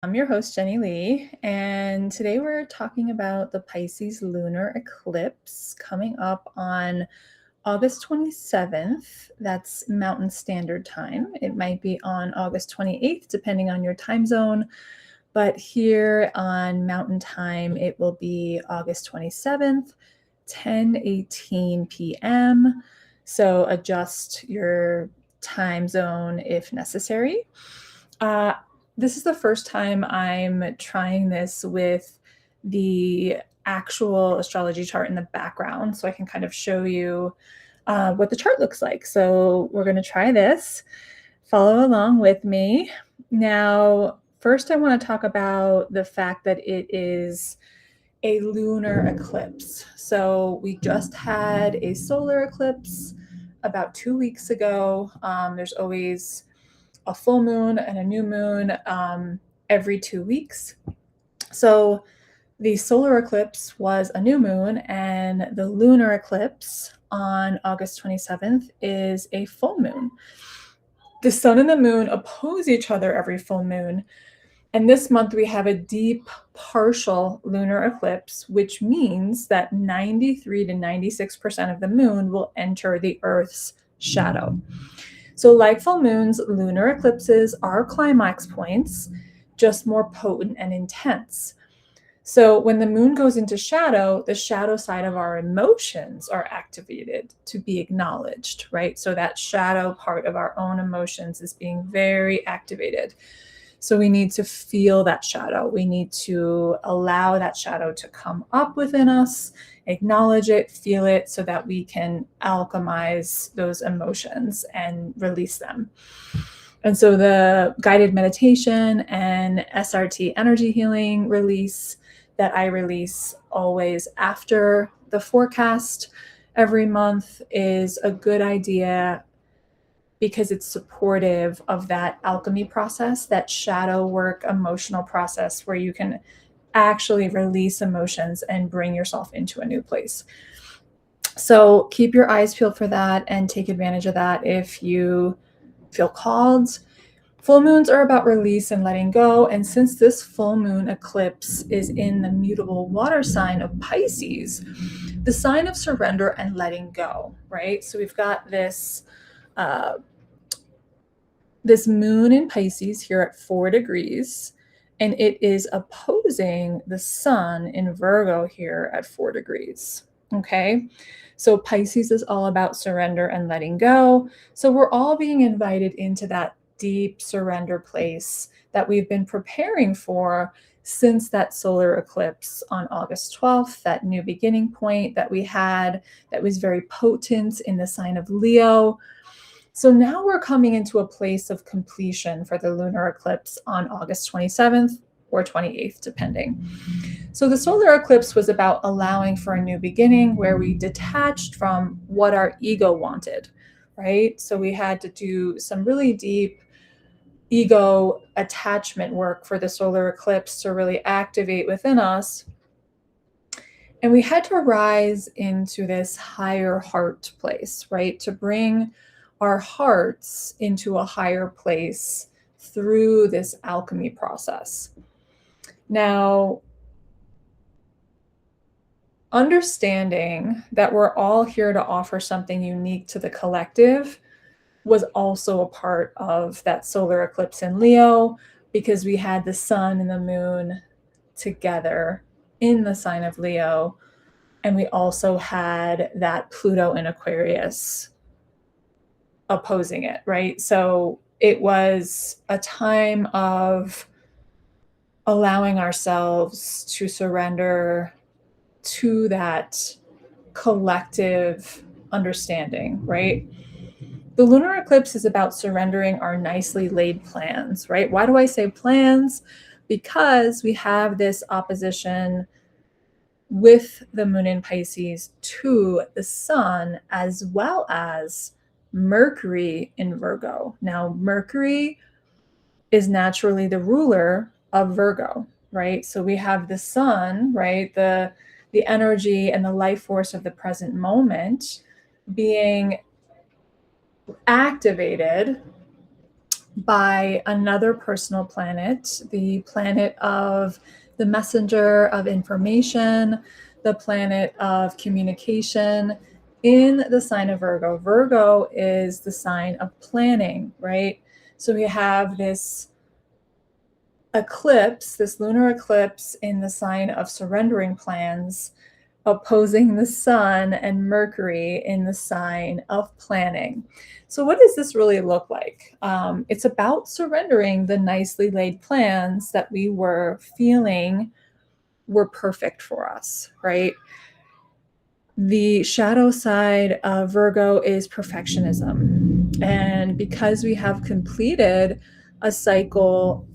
I'm your host, Jenny Lee, and today we're talking about the Pisces lunar eclipse coming up on August 27th. That's Mountain Standard Time. It might be on August 28th, depending on your time zone, but here on Mountain Time, it will be August 27th, 10:18 p.m. So adjust your time zone if necessary. Uh, this is the first time I'm trying this with the actual astrology chart in the background, so I can kind of show you what the chart looks like. So we're going to try this. Follow along with me. Now, first, I want to talk about the fact that it is a lunar eclipse. So we just had a solar eclipse about 2 weeks ago. There's always a full moon and a new moon every 2 weeks. So the solar eclipse was a new moon, and the lunar eclipse on August 27th is a full moon. The sun and the moon oppose each other every full moon. And this month we have a deep partial lunar eclipse, which means that 93 to 96% of the moon will enter the Earth's shadow. So like full moons, lunar eclipses are climax points, just more potent and intense. So when the moon goes into shadow, the shadow side of our emotions are activated to be acknowledged, right? So that shadow part of our own emotions is being very activated. So we need to feel that shadow. We need to allow that shadow to come up within us, acknowledge it, feel it, so that we can alchemize those emotions and release them. And so the guided meditation and SRT energy healing release that I release always after the forecast every month is a good idea because it's supportive of that alchemy process, that shadow work emotional process where you can actually release emotions and bring yourself into a new place. So keep your eyes peeled for that and take advantage of that if you feel called. Full moons are about release and letting go. And since this full moon eclipse is in the mutable water sign of Pisces, the sign of surrender and letting go, right? So we've got this this moon in Pisces here at 4 degrees, and it is opposing the sun in Virgo here at 4 degrees. Okay, so Pisces is all about surrender and letting go. So we're all being invited into that deep surrender place that we've been preparing for since that solar eclipse on August 12th, that new beginning point that we had that was very potent in the sign of Leo. So now we're coming into a place of completion for the lunar eclipse on August 27th or 28th, depending. So the solar eclipse was about allowing for a new beginning where we detached from what our ego wanted, right? So we had to do some really deep ego attachment work for the solar eclipse to really activate within us. And we had to rise into this higher heart place, right? To bring our hearts into a higher place through this alchemy process. Now, understanding that we're all here to offer something unique to the collective was also a part of that solar eclipse in Leo, because we had the sun and the moon together in the sign of Leo. And we also had that Pluto in Aquarius opposing it, right? So it was a time of allowing ourselves to surrender to that collective understanding, right? The lunar eclipse is about surrendering our nicely laid plans, right? Why do I say plans? Because we have this opposition with the moon in Pisces to the sun, as well as Mercury in Virgo. Now, Mercury is naturally the ruler of Virgo, right? So we have the sun, right? The energy and the life force of the present moment being activated by another personal planet, the planet of the messenger of information, the planet of communication in the sign of Virgo. Virgo is the sign of planning, right? So we have this eclipse, this lunar eclipse in the sign of surrendering plans, opposing the sun and Mercury in the sign of planning. So, what does this really look like? It's about surrendering the nicely laid plans that we were feeling were perfect for us, right? The shadow side of Virgo is perfectionism. And because we have completed a cycle,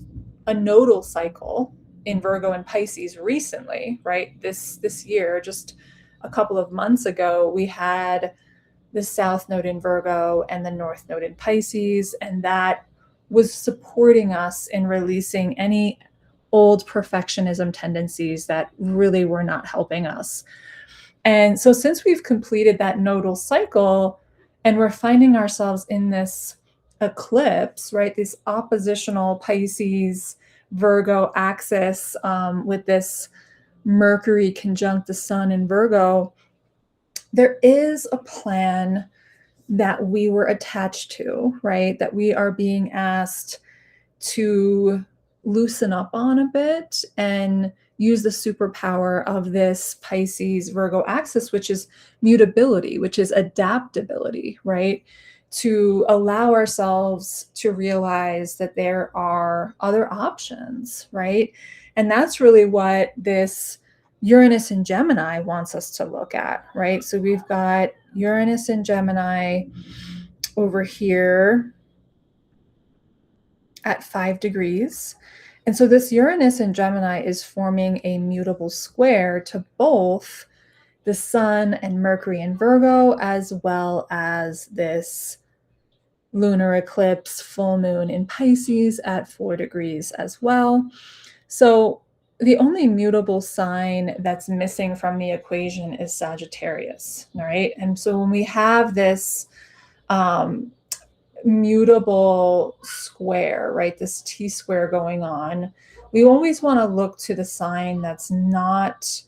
a nodal cycle in Virgo and Pisces recently, right? This year, just a couple of months ago, we had the South Node in Virgo and the North Node in Pisces, and that was supporting us in releasing any old perfectionism tendencies that really were not helping us. And so, since we've completed that nodal cycle and we're finding ourselves in this eclipse, right, this oppositional Pisces Virgo axis with this Mercury conjunct the sun in Virgo, there is a plan that we were attached to, right, that we are being asked to loosen up on a bit and use the superpower of this Pisces Virgo axis, which is mutability, which is adaptability, right? To allow ourselves to realize that there are other options, right? And that's really what this Uranus in Gemini wants us to look at, right? So we've got Uranus in Gemini over here at 5 degrees. And so this Uranus in Gemini is forming a mutable square to both the Sun and Mercury in Virgo, as well as this lunar eclipse full moon in Pisces at 4 degrees as well. So the only mutable sign that's missing from the equation is Sagittarius, all right? And so when we have this mutable square, right? This T square going on, we always want to look to the sign that's not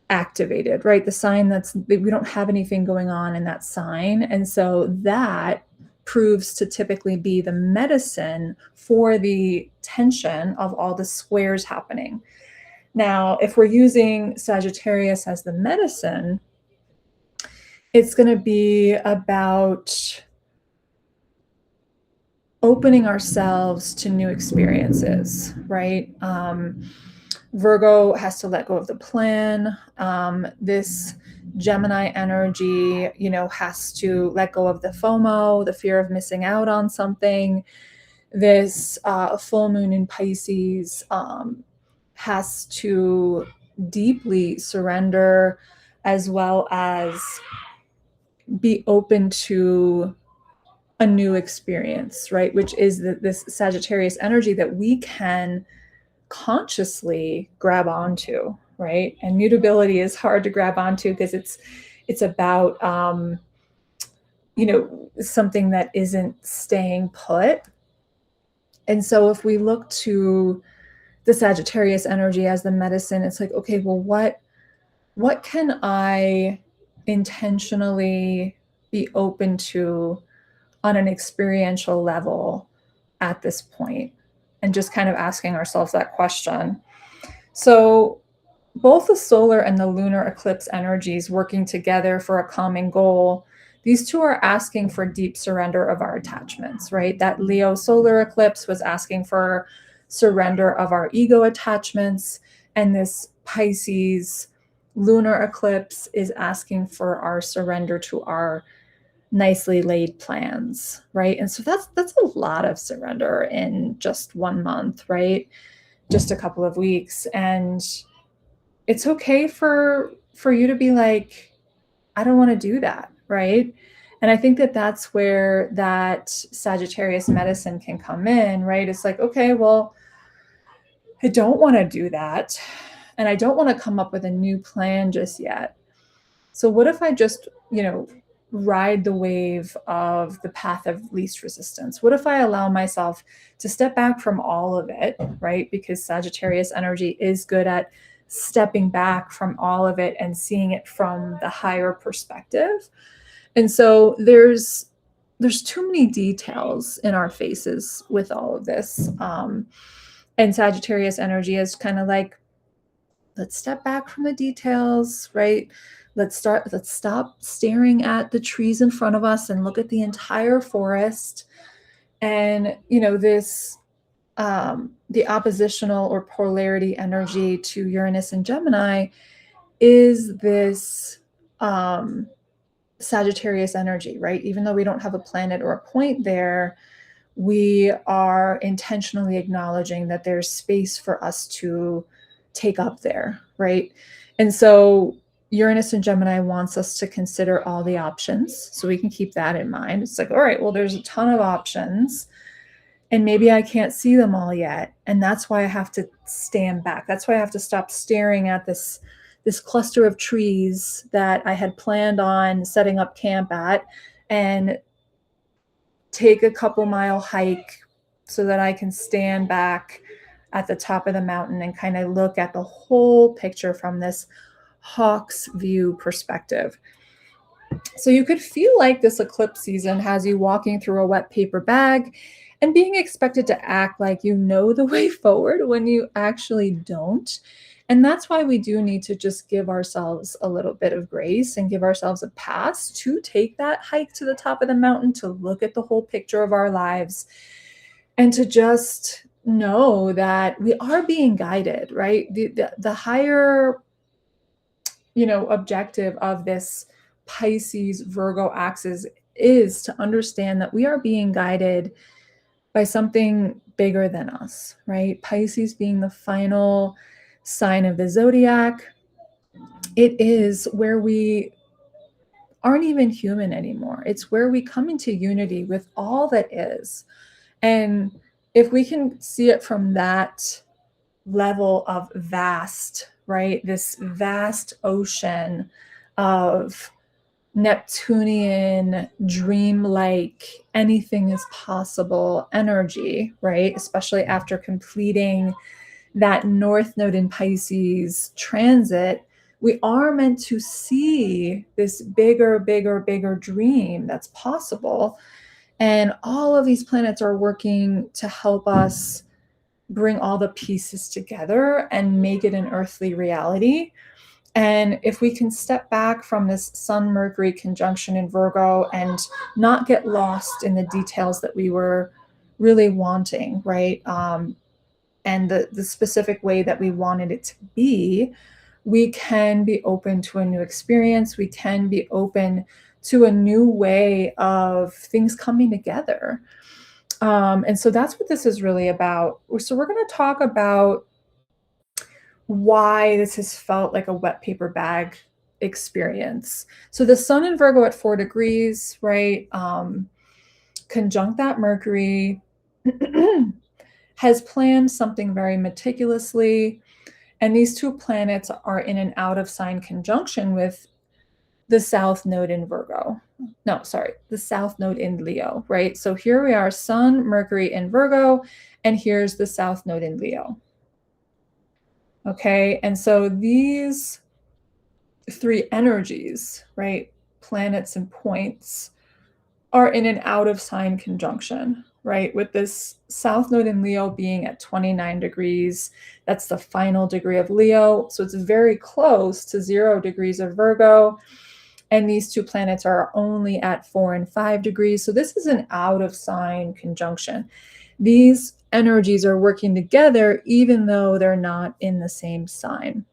activated, right? The sign that's, we don't have anything going on in that sign. And so that proves to typically be the medicine for the tension of all the squares happening. Now, if we're using Sagittarius as the medicine, it's going to be about opening ourselves to new experiences, right? Virgo has to let go of the plan. This Gemini energy, has to let go of the FOMO, the fear of missing out on something. This full moon in Pisces has to deeply surrender, as well as be open to a new experience, right? Which is this Sagittarius energy that we can consciously grab onto, right? And mutability is hard to grab onto because it's about something that isn't staying put. And so if we look to the Sagittarius energy as the medicine, it's like, okay, well, what can I intentionally be open to on an experiential level at this point? And just kind of asking ourselves that question. So both the solar and the lunar eclipse energies working together for a common goal, these two are asking for deep surrender of our attachments, right? That Leo solar eclipse was asking for surrender of our ego attachments, and this Pisces lunar eclipse is asking for our surrender to our nicely laid plans, right? And so that's a lot of surrender in just 1 month, right? Just a couple of weeks. And it's okay for you to be like, I don't want to do that, right? And I think that that's where that Sagittarius medicine can come in, right? It's like, okay, well, I don't want to do that, and I don't want to come up with a new plan just yet. So what if I just, ride the wave of the path of least resistance? What if I allow myself to step back from all of it, right? Because Sagittarius energy is good at stepping back from all of it and seeing it from the higher perspective. And so there's too many details in our faces with all of this. And Sagittarius energy is kind of like, let's step back from the details, right? Let's stop staring at the trees in front of us and look at the entire forest. And, this, the oppositional or polarity energy to Uranus and Gemini is this Sagittarius energy, right? Even though we don't have a planet or a point there, we are intentionally acknowledging that there's space for us to take up there, right? And so Uranus and Gemini wants us to consider all the options, so we can keep that in mind. It's like, all right, well, there's a ton of options, and maybe I can't see them all yet, and that's why I have to stand back. That's why I have to stop staring at this cluster of trees that I had planned on setting up camp at, and take a couple mile hike so that I can stand back at the top of the mountain and kind of look at the whole picture from this hawk's view perspective. So you could feel like this eclipse season has you walking through a wet paper bag and being expected to act like you know the way forward when you actually don't. And that's why we do need to just give ourselves a little bit of grace and give ourselves a pass to take that hike to the top of the mountain, to look at the whole picture of our lives, and to just know that we are being guided, right? The higher, objective of this Pisces Virgo axis is to understand that we are being guided by something bigger than us, right? Pisces being the final sign of the zodiac, it is where we aren't even human anymore. It's where we come into unity with all that is. And if we can see it from that level of vast, right? This vast ocean of Neptunian, dreamlike, anything is possible energy, right? Especially after completing that North Node in Pisces transit, we are meant to see this bigger dream that's possible. And all of these planets are working to help us bring all the pieces together and make it an earthly reality. And if we can step back from this Sun-Mercury conjunction in Virgo and not get lost in the details that we were really wanting, right? And the specific way that we wanted it to be, we can be open to a new experience. We can be open to a new way of things coming together. And so that's what this is really about. So we're going to talk about why this has felt like a wet paper bag experience. So the Sun in Virgo at 4 degrees, right? Conjunct that Mercury has planned something very meticulously. And these two planets are in an out of sign conjunction with the South Node in Virgo. No, sorry, the South Node in Leo, right? So here we are, Sun, Mercury in Virgo, and here's the South Node in Leo. Okay, and so these three energies, right, planets and points, are in an out of sign conjunction, right? With this South Node in Leo being at 29 degrees. That's the final degree of Leo. So it's very close to 0 degrees of Virgo. And these two planets are only at 4 and 5 degrees. So this is an out of sign conjunction. These energies are working together even though they're not in the same sign.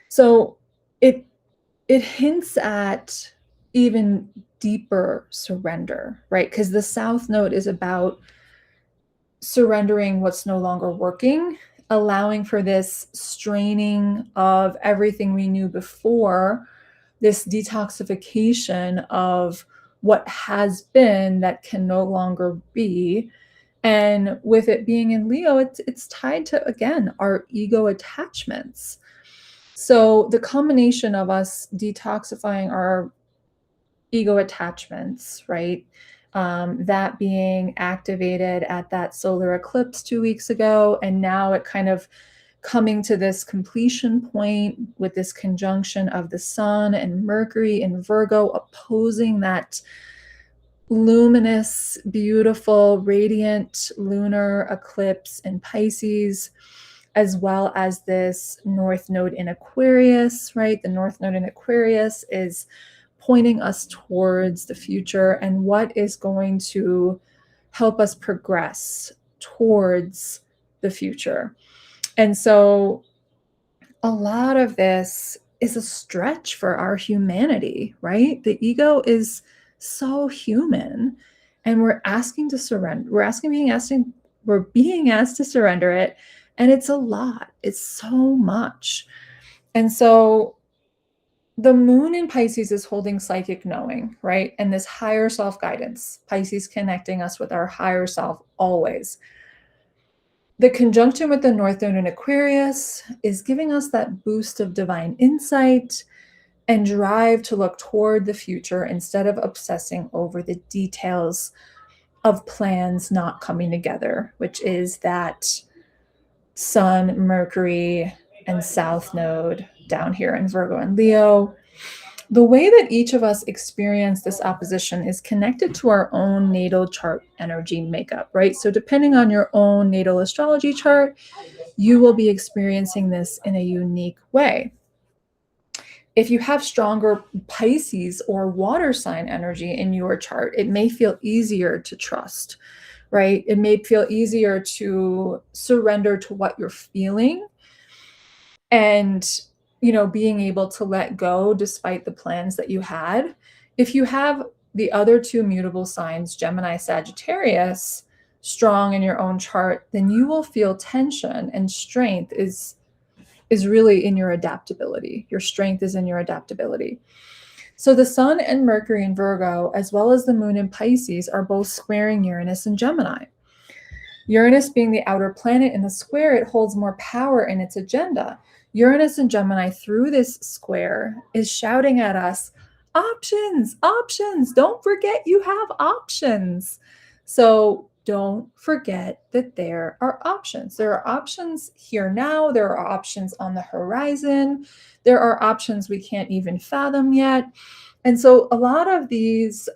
So it hints at even deeper surrender, right? Because the South Node is about surrendering what's no longer working, allowing for this straining of everything we knew before, this detoxification of what has been that can no longer be. And with it being in Leo, it's tied to, again, our ego attachments. So the combination of us detoxifying our ego attachments, right? That being activated at that solar eclipse 2 weeks ago. And now it kind of coming to this completion point with this conjunction of the sun and Mercury and Virgo opposing that luminous, beautiful, radiant lunar eclipse in Pisces, as well as this North Node in Aquarius, right? The North Node in Aquarius is pointing us towards the future and what is going to help us progress towards the future. And so a lot of this is a stretch for our humanity, right? The ego is so human, and we're asking to surrender. We're being asked to surrender it, and it's a lot. It's so much. And so the moon in Pisces is holding psychic knowing, right? And this higher self guidance. Pisces connecting us with our higher self always. The conjunction with the North Node in Aquarius is giving us that boost of divine insight and drive to look toward the future instead of obsessing over the details of plans not coming together, which is that Sun, Mercury, and South Node down here in Virgo and Leo. The way that each of us experience this opposition is connected to our own natal chart energy makeup, right? So depending on your own natal astrology chart, you will be experiencing this in a unique way. If you have stronger Pisces or water sign energy in your chart, it may feel easier to trust, right? It may feel easier to surrender to what you're feeling and being able to let go despite the plans that you had. If you have the other two mutable signs, Gemini, Sagittarius, strong in your own chart, then you will feel tension, and strength is really in your adaptability. Your strength is in your adaptability. So the Sun and Mercury in Virgo, as well as the Moon in Pisces, are both squaring Uranus and Gemini. Uranus being the outer planet in the square, it holds more power in its agenda. Uranus and Gemini through this square is shouting at us, options, options. Don't forget you have options. So don't forget that there are options. There are options here now. There are options on the horizon. There are options we can't even fathom yet. And so a lot of these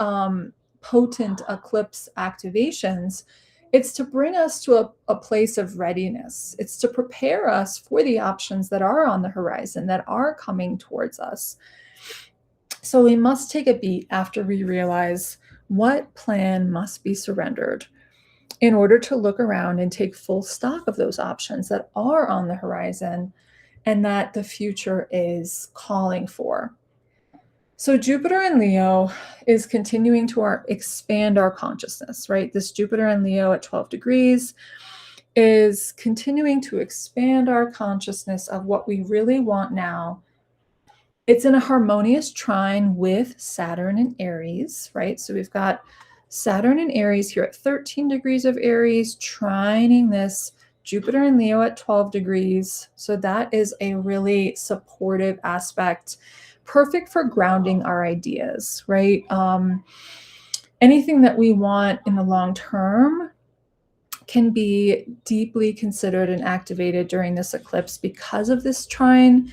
potent eclipse activations, it's to bring us to a place of readiness. It's to prepare us for the options that are on the horizon, that are coming towards us. So we must take a beat after we realize what plan must be surrendered in order to look around and take full stock of those options that are on the horizon and that the future is calling for. So Jupiter in Leo is continuing to expand our consciousness, right? This Jupiter in Leo at 12 degrees is continuing to expand our consciousness of what we really want now. It's in a harmonious trine with Saturn in Aries, right? So we've got Saturn in Aries here at 13 degrees of Aries, trining this Jupiter in Leo at 12 degrees. So that is a really supportive aspect, perfect for grounding our ideas, right? Anything that we want in the long term can be deeply considered and activated during this eclipse because of this trine.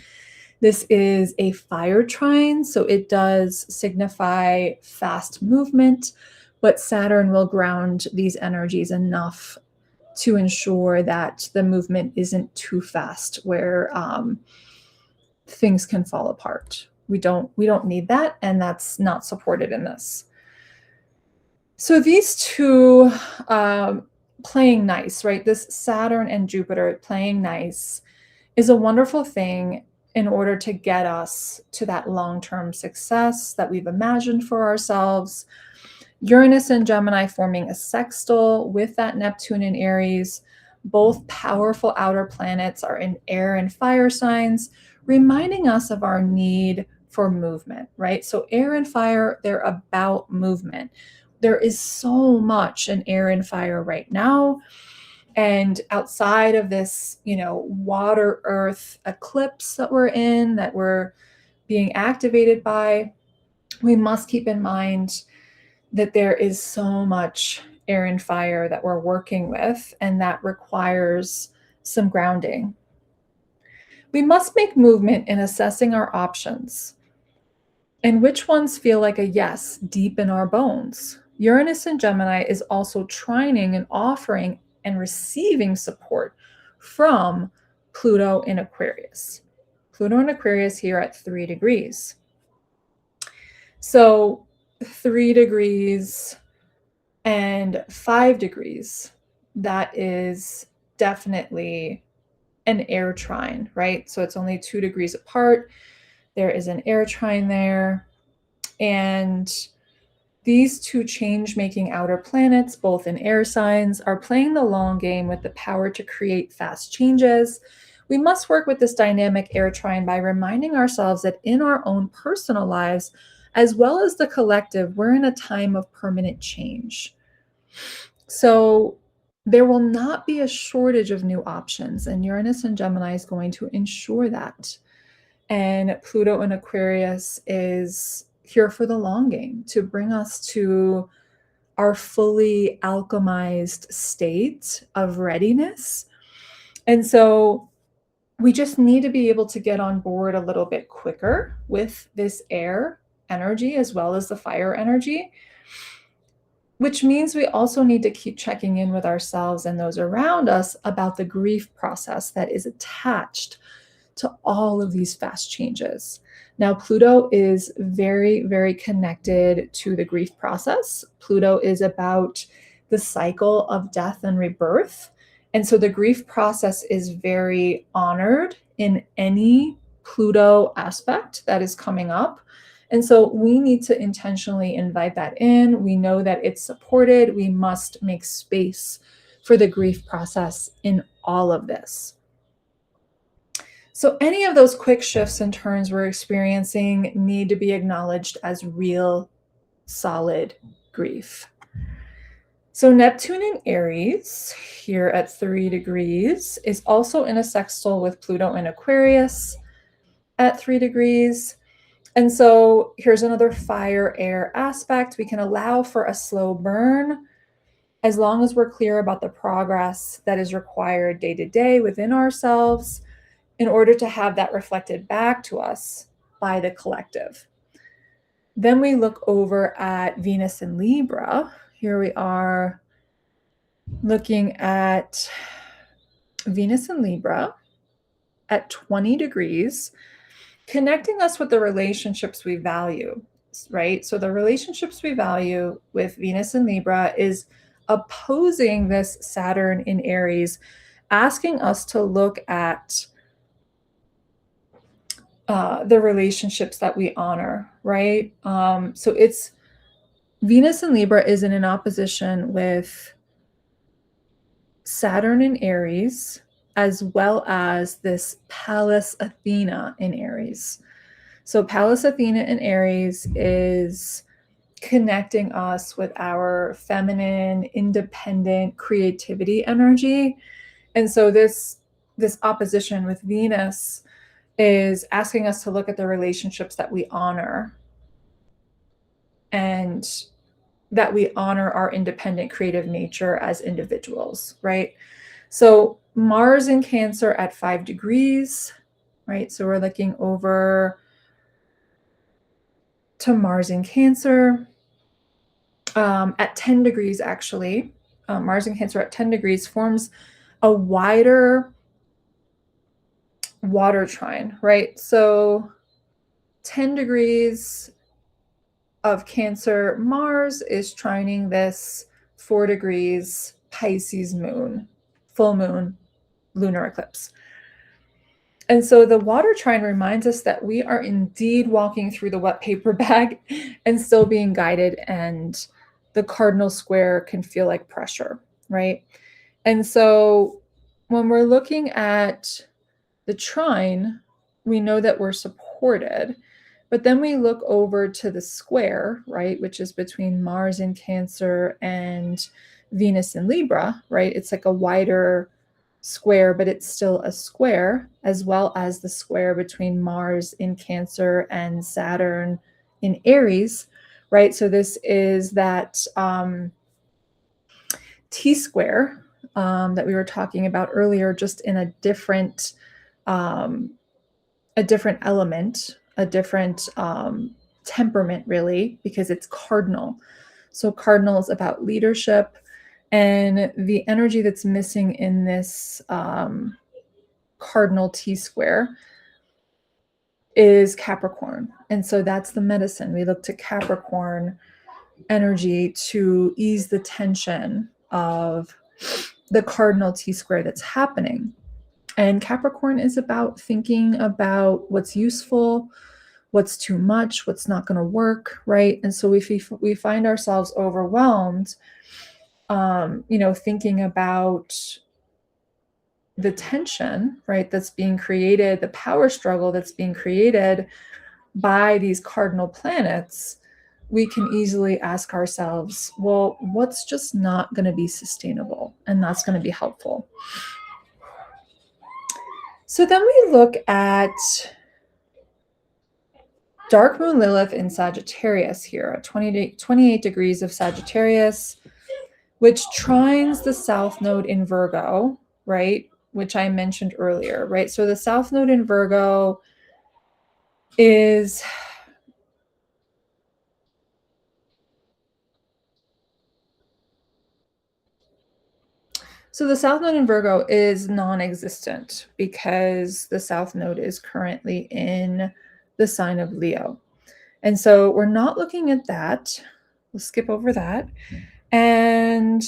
This is a fire trine, so it does signify fast movement, but Saturn will ground these energies enough to ensure that the movement isn't too fast where things can fall apart. We don't need that, and that's not supported in this. So these two playing nice, right? This Saturn and Jupiter playing nice is a wonderful thing in order to get us to that long-term success that we've imagined for ourselves. Uranus and Gemini forming a sextile with that Neptune in Aries. Both powerful outer planets are in air and fire signs, reminding us of our need for movement, right? So air and fire, they're about movement. There is so much in air and fire right now. And outside of this, water earth eclipse that we're in, that we're being activated by, we must keep in mind that there is so much air and fire that we're working with, and that requires some grounding. We must make movement in assessing our options and which ones feel like a yes deep in our bones. Uranus and Gemini is also trining and offering and receiving support from Pluto in Aquarius. Pluto in Aquarius here at 3 degrees. So 3 degrees and 5 degrees, that is definitely an air trine, right? So it's only 2 degrees apart. There is an air trine there. And these two change-making outer planets, both in air signs, are playing the long game with the power to create fast changes. We must work with this dynamic air trine by reminding ourselves that in our own personal lives, as well as the collective, we're in a time of permanent change. So there will not be a shortage of new options, and Uranus and Gemini is going to ensure that. And Pluto in Aquarius is here for the long game to bring us to our fully alchemized state of readiness. And so we just need to be able to get on board a little bit quicker with this air energy as well as the fire energy, which means we also need to keep checking in with ourselves and those around us about the grief process that is attached to all of these fast changes. Now, Pluto is very, very connected to the grief process. Pluto is about the cycle of death and rebirth. And so the grief process is very honored in any Pluto aspect that is coming up. And so we need to intentionally invite that in. We know that it's supported. We must make space for the grief process in all of this. So any of those quick shifts and turns we're experiencing need to be acknowledged as real, solid grief. So Neptune in Aries, here at 3 degrees, is also in a sextile with Pluto in Aquarius at 3 degrees. And so here's another fire-air aspect. We can allow for a slow burn as long as we're clear about the progress that is required day to day within ourselves in order to have that reflected back to us by the collective. Then we look over at Venus in Libra. Here we are looking at Venus in Libra at 20 degrees, connecting us with the relationships we value, right? So the relationships we value with Venus in Libra is opposing this Saturn in Aries, asking us to look at the relationships that we honor, right? So it's Venus in Libra is in an opposition with Saturn in Aries, as well as this Pallas Athena in Aries. So Pallas Athena in Aries is connecting us with our feminine, independent creativity energy. And so this opposition with Venus is asking us to look at the relationships that we honor and that we honor our independent creative nature as individuals, right? So Mars in Cancer at 5 degrees, right? So we're looking over to Mars in Cancer at 10 degrees, actually. Mars in Cancer at 10 degrees forms a wider water trine, right? So 10 degrees of Cancer, Mars is trining this 4 degrees Pisces moon, full moon, lunar eclipse. And so the water trine reminds us that we are indeed walking through the wet paper bag and still being guided, and the cardinal square can feel like pressure, right? And so when we're looking at the trine, we know that we're supported, but then we look over to the square, right, which is between Mars in Cancer and Venus in Libra, right? It's like a wider square, but it's still a square, as well as the square between Mars in Cancer and Saturn in Aries, right? So this is that T-square that we were talking about earlier, just in um, a different element, a different temperament, really, because it's cardinal. So cardinal is about leadership, and the energy that's missing in this cardinal T-square is Capricorn. And so that's the medicine. We look to Capricorn energy to ease the tension of the cardinal T-square that's happening. And Capricorn is about thinking about what's useful, what's too much, what's not going to work, right? And so if we find ourselves overwhelmed, thinking about the tension, right, that's being created, the power struggle that's being created by these cardinal planets, we can easily ask ourselves, well, what's just not going to be sustainable? And that's going to be helpful. So then we look at Dark Moon Lilith in Sagittarius here at 28 degrees of Sagittarius, which trines the South Node in Virgo, right? Which I mentioned earlier, right? So the South Node in Virgo is non-existent because the South Node is currently in the sign of Leo. And so we're not looking at that. We'll skip over that. And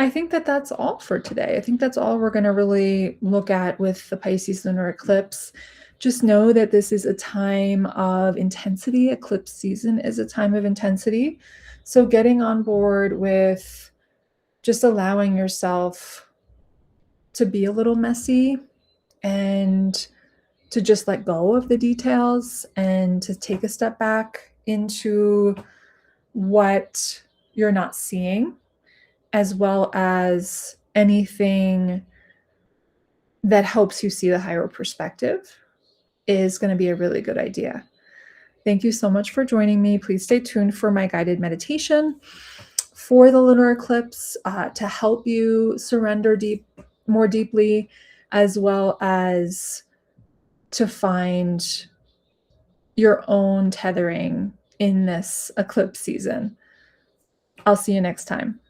I think that that's all for today. I think that's all we're going to really look at with the Pisces lunar eclipse. Just know that this is a time of intensity. Eclipse season is a time of intensity. So getting on board with just allowing yourself to be a little messy and to just let go of the details and to take a step back into what you're not seeing, as well as anything that helps you see the higher perspective, is going to be a really good idea. Thank you so much for joining me. Please stay tuned for my guided meditation for the lunar eclipse to help you surrender more deeply, as well as to find your own tethering in this eclipse season. I'll see you next time.